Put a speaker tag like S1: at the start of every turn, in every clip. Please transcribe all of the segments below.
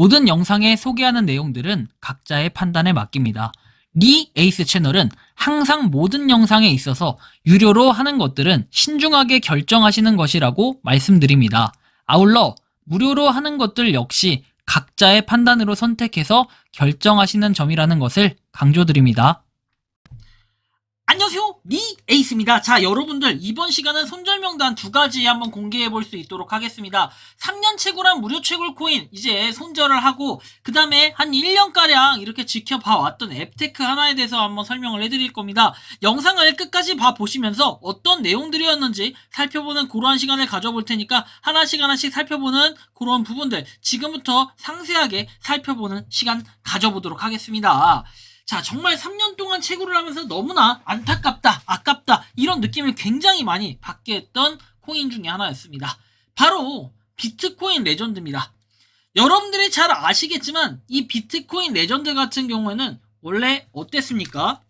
S1: 모든 영상에 소개하는 내용들은 각자의 판단에 맡깁니다. 리 에이스 채널은 항상 모든 영상에 있어서 유료로 하는 것들은 신중하게 결정하시는 것이라고 말씀드립니다. 아울러 무료로 하는 것들 역시 각자의 판단으로 선택해서 결정하시는 점이라는 것을 강조드립니다. 안녕하세요, 리 에이스입니다. 자, 여러분들 이번 시간은 손절명단 두 가지 한번 공개해 볼 수 있도록 하겠습니다. 3년 채굴한 무료 채굴 코인 이제 손절을 하고 그 다음에 한 1년가량 이렇게 지켜봐 왔던 앱테크 하나에 대해서 한번 설명을 해드릴 겁니다. 영상을 끝까지 봐보시면서 어떤 내용들이었는지 살펴보는 그러한 시간을 가져볼 테니까 하나씩 살펴보는 그런 부분들 지금부터 상세하게 살펴보는 시간 가져보도록 하겠습니다. 자, 정말 3년 동안 채굴을 하면서 너무나 안타깝다, 아깝다 이런 느낌을 굉장히 많이 받게 했던 코인 중에 하나였습니다. 바로 비트코인 레전드입니다. 여러분들이 잘 아시겠지만 이 비트코인 레전드 같은 경우에는 원래 어땠습니까?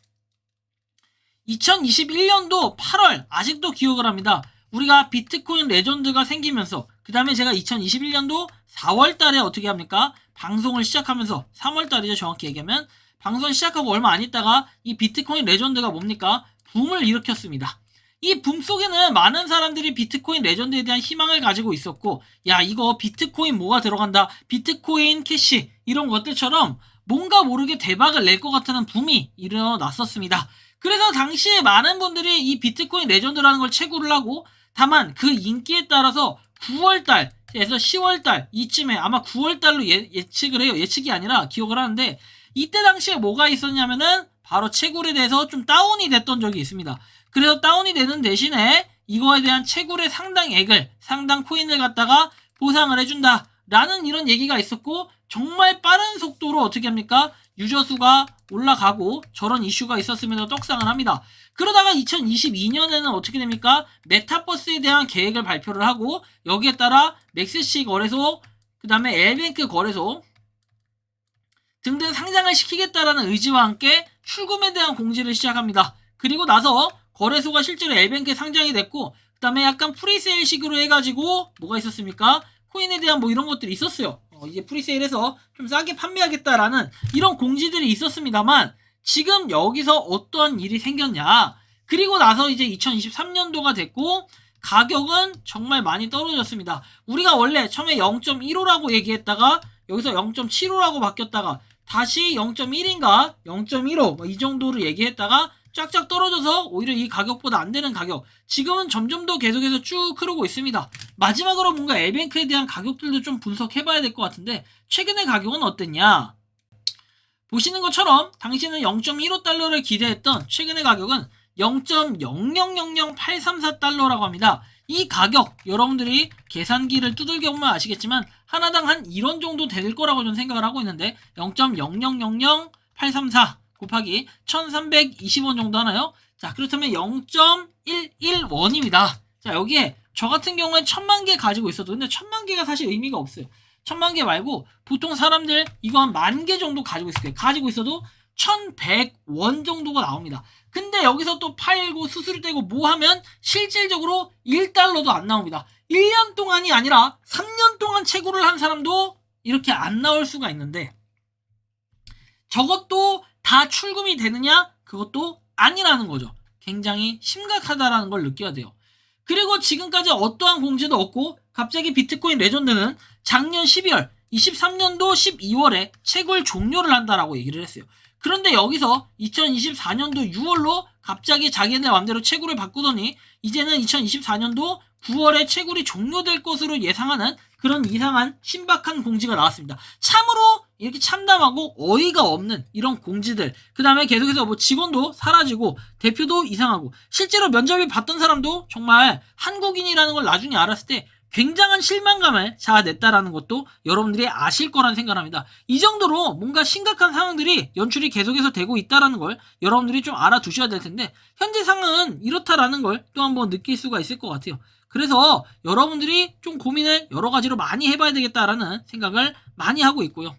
S1: 2021년도 8월 아직도 기억을 합니다. 우리가 비트코인 레전드가 생기면서 그 다음에 제가 2021년도 4월 달에 어떻게 합니까? 방송을 시작하면서 3월 달이죠, 정확히 얘기하면. 방송 시작하고 얼마 안 있다가 이 비트코인 레전드가 뭡니까? 붐을 일으켰습니다. 이 붐 속에는 많은 사람들이 비트코인 레전드에 대한 희망을 가지고 있었고, 야, 이거 비트코인 뭐가 들어간다, 비트코인 캐시 이런 것들처럼 뭔가 모르게 대박을 낼 것 같다는 붐이 일어났었습니다. 그래서 당시에 많은 분들이 이 비트코인 레전드라는 걸 채굴을 하고, 다만 그 인기에 따라서 9월달에서 10월달 이쯤에 아마 9월달로 예측을 해요. 예측이 아니라 기억을 하는데, 이때 당시에 뭐가 있었냐면은 바로 채굴에 대해서 좀 다운이 됐던 적이 있습니다. 그래서 다운이 되는 대신에 이거에 대한 채굴의 상당 코인을 갖다가 보상을 해준다 라는 이런 얘기가 있었고, 정말 빠른 속도로 어떻게 합니까? 유저 수가 올라가고 저런 이슈가 있었음에도 떡상을 합니다. 그러다가 2022년에는 어떻게 됩니까? 메타버스에 대한 계획을 발표를 하고, 여기에 따라 맥스시 거래소, 그 다음에 엘뱅크 거래소 등등 상장을 시키겠다라는 의지와 함께 출금에 대한 공지를 시작합니다. 그리고 나서 거래소가 실제로 엘뱅크에 상장이 됐고, 그 다음에 약간 프리세일식으로 해가지고 뭐가 있었습니까? 코인에 대한 뭐 이런 것들이 있었어요. 이제 프리세일해서 좀 싸게 판매하겠다라는 이런 공지들이 있었습니다만, 지금 여기서 어떠한 일이 생겼냐? 그리고 나서 이제 2023년도가 됐고 가격은 정말 많이 떨어졌습니다. 우리가 원래 처음에 0.15라고 얘기했다가 여기서 0.75라고 바뀌었다가 다시 0.1인가 0.15 이 정도로 얘기했다가 쫙쫙 떨어져서 오히려 이 가격보다 안 되는 가격, 지금은 점점 더 계속해서 쭉 흐르고 있습니다. 마지막으로 뭔가 엘뱅크에 대한 가격들도 좀 분석해봐야 될 것 같은데, 최근의 가격은 어땠냐? 보시는 것처럼 당시는 0.15달러를 기대했던 최근의 가격은 0.0000834달러라고 합니다. 이 가격 여러분들이 계산기를 두들겨 보면 아시겠지만 하나당 한 1원 정도 될 거라고 저는 생각을 하고 있는데, 0.0000834 곱하기 1320원 정도 하나요? 자, 그렇다면 0.11원입니다. 자, 여기에 저 같은 경우에 1000만 개 가지고 있어도, 근데 1000만 개가 사실 의미가 없어요. 1000만 개 말고 보통 사람들 이거 한 10,000개 정도 가지고 있을 거예요. 가지고 있어도 1100원 정도가 나옵니다. 근데 여기서 또 팔고 수수료 떼고 뭐 하면 실질적으로 1달러도 안 나옵니다. 1년 동안이 아니라 3년 동안 채굴을 한 사람도 이렇게 안 나올 수가 있는데, 저것도 다 출금이 되느냐? 그것도 아니라는 거죠. 굉장히 심각하다라는 걸 느껴야 돼요. 그리고 지금까지 어떠한 공지도 없고 갑자기 비트코인 레전드는 작년 12월, 23년도 12월에 채굴 종료를 한다라고 얘기를 했어요. 그런데 여기서 2024년도 6월로 갑자기 자기네 맘대로 채굴을 바꾸더니 이제는 2024년도 9월에 채굴이 종료될 것으로 예상하는 그런 이상한 신박한 공지가 나왔습니다. 참으로 이렇게 참담하고 어이가 없는 이런 공지들, 그 다음에 계속해서 뭐 직원도 사라지고 대표도 이상하고, 실제로 면접을 봤던 사람도 정말 한국인이라는 걸 나중에 알았을 때 굉장한 실망감을 자아냈다라는 것도 여러분들이 아실 거란 생각을 합니다. 이 정도로 뭔가 심각한 상황들이 연출이 계속해서 되고 있다라는 걸 여러분들이 좀 알아두셔야 될 텐데, 현재 상황은 이렇다라는 걸 또 한번 느낄 수가 있을 것 같아요. 그래서 여러분들이 좀 고민을 여러 가지로 많이 해봐야 되겠다라는 생각을 많이 하고 있고요.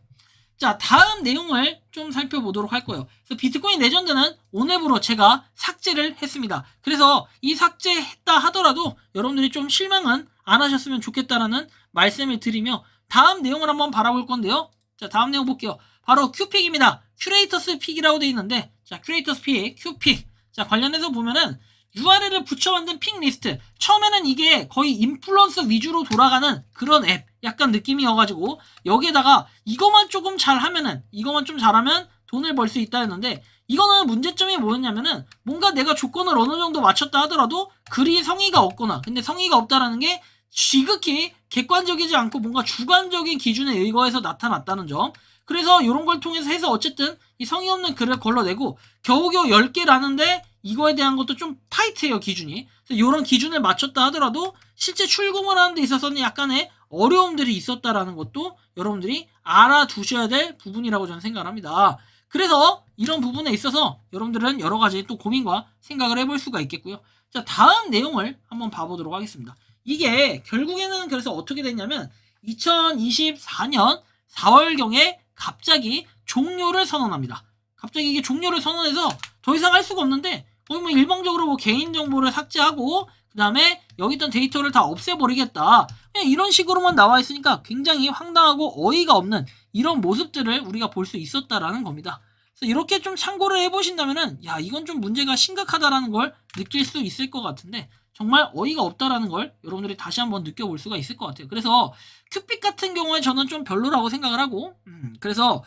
S1: 자, 다음 내용을 좀 살펴보도록 할 거예요. 그래서 비트코인 레전드는 오늘부로 제가 삭제를 했습니다. 그래서 이 삭제했다 하더라도 여러분들이 좀 실망은 안 하셨으면 좋겠다라는 말씀을 드리며 다음 내용을 한번 바라볼 건데요. 자, 다음 내용 볼게요. 바로 큐픽입니다. 큐레이터스 픽이라고 되어 있는데, 자, 큐레이터스 픽, 큐픽. 자, 관련해서 보면은 URL을 붙여 만든 픽 리스트. 처음에는 이게 거의 인플루언서 위주로 돌아가는 그런 앱, 약간 느낌이어가지고 여기에다가 이거만 조금 잘하면은, 이거만 좀 잘하면 돈을 벌 수 있다 했는데, 이거는 문제점이 뭐였냐면은 뭔가 내가 조건을 어느 정도 맞췄다 하더라도 글이 성의가 없거나, 근데 성의가 없다라는 게 지극히 객관적이지 않고 뭔가 주관적인 기준에 의거해서 나타났다는 점. 그래서 이런 걸 통해서 해서 어쨌든 이 성의 없는 글을 걸러내고 겨우겨우 10개라는데 이거에 대한 것도 좀 타이트해요, 기준이. 그래서 이런 기준을 맞췄다 하더라도 실제 출금을 하는 데 있어서는 약간의 어려움들이 있었다라는 것도 여러분들이 알아두셔야 될 부분이라고 저는 생각을 합니다. 그래서 이런 부분에 있어서 여러분들은 여러 가지 또 고민과 생각을 해볼 수가 있겠고요. 자, 다음 내용을 한번 봐보도록 하겠습니다. 이게 결국에는 그래서 어떻게 됐냐면 2024년 4월경에 갑자기 종료를 선언합니다. 갑자기 이게 종료를 선언해서 더 이상 할 수가 없는데 거의 뭐 일방적으로 뭐 개인정보를 삭제하고 그 다음에 여기 있던 데이터를 다 없애버리겠다. 그냥 이런 식으로만 나와 있으니까 굉장히 황당하고 어이가 없는 이런 모습들을 우리가 볼 수 있었다라는 겁니다. 그래서 이렇게 좀 참고를 해보신다면은 야, 이건 좀 문제가 심각하다라는 걸 느낄 수 있을 것 같은데 정말 어이가 없다라는 걸 여러분들이 다시 한번 느껴볼 수가 있을 것 같아요. 그래서 큐픽 같은 경우에 저는 좀 별로라고 생각을 하고 그래서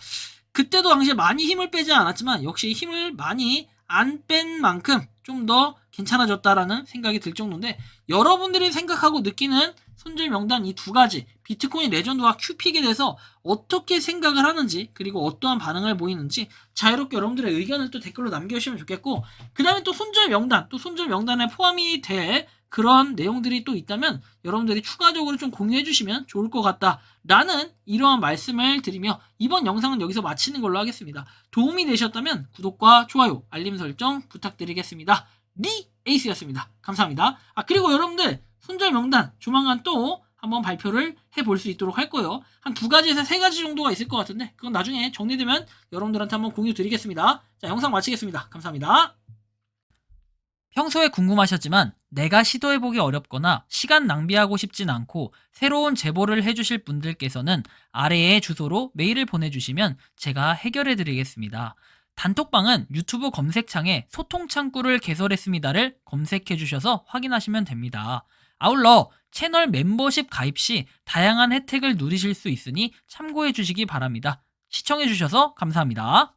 S1: 그때도 당시에 많이 힘을 빼지 않았지만 역시 힘을 많이 안 뺀 만큼 좀 더 괜찮아졌다라는 생각이 들 정도인데 여러분들이 생각하고 느끼는 손절 명단 이 두 가지 비트코인 레전드와 큐픽에 대해서 어떻게 생각을 하는지 그리고 어떠한 반응을 보이는지 자유롭게 여러분들의 의견을 또 댓글로 남겨주시면 좋겠고 그 다음에 또 손절 명단 또 손절 명단에 포함이 될 그런 내용들이 또 있다면 여러분들이 추가적으로 좀 공유해 주시면 좋을 것 같다라는 이러한 말씀을 드리며 이번 영상은 여기서 마치는 걸로 하겠습니다. 도움이 되셨다면 구독과 좋아요 알림 설정 부탁드리겠습니다. 리 에이스였습니다. 감사합니다. 그리고 여러분들 손절 명단 조만간 또 한번 발표를 해볼 수 있도록 할 거예요. 한 2가지에서 3가지 정도가 있을 것 같은데 그건 나중에 정리되면 여러분들한테 한번 공유 드리겠습니다. 자, 영상 마치겠습니다. 감사합니다.
S2: 평소에 궁금하셨지만 내가 시도해보기 어렵거나 시간 낭비하고 싶진 않고 새로운 제보를 해주실 분들께서는 아래의 주소로 메일을 보내주시면 제가 해결해드리겠습니다. 단톡방은 유튜브 검색창에 소통창구를 개설했습니다를 검색해주셔서 확인하시면 됩니다. 아울러 채널 멤버십 가입 시 다양한 혜택을 누리실 수 있으니 참고해주시기 바랍니다. 시청해주셔서 감사합니다.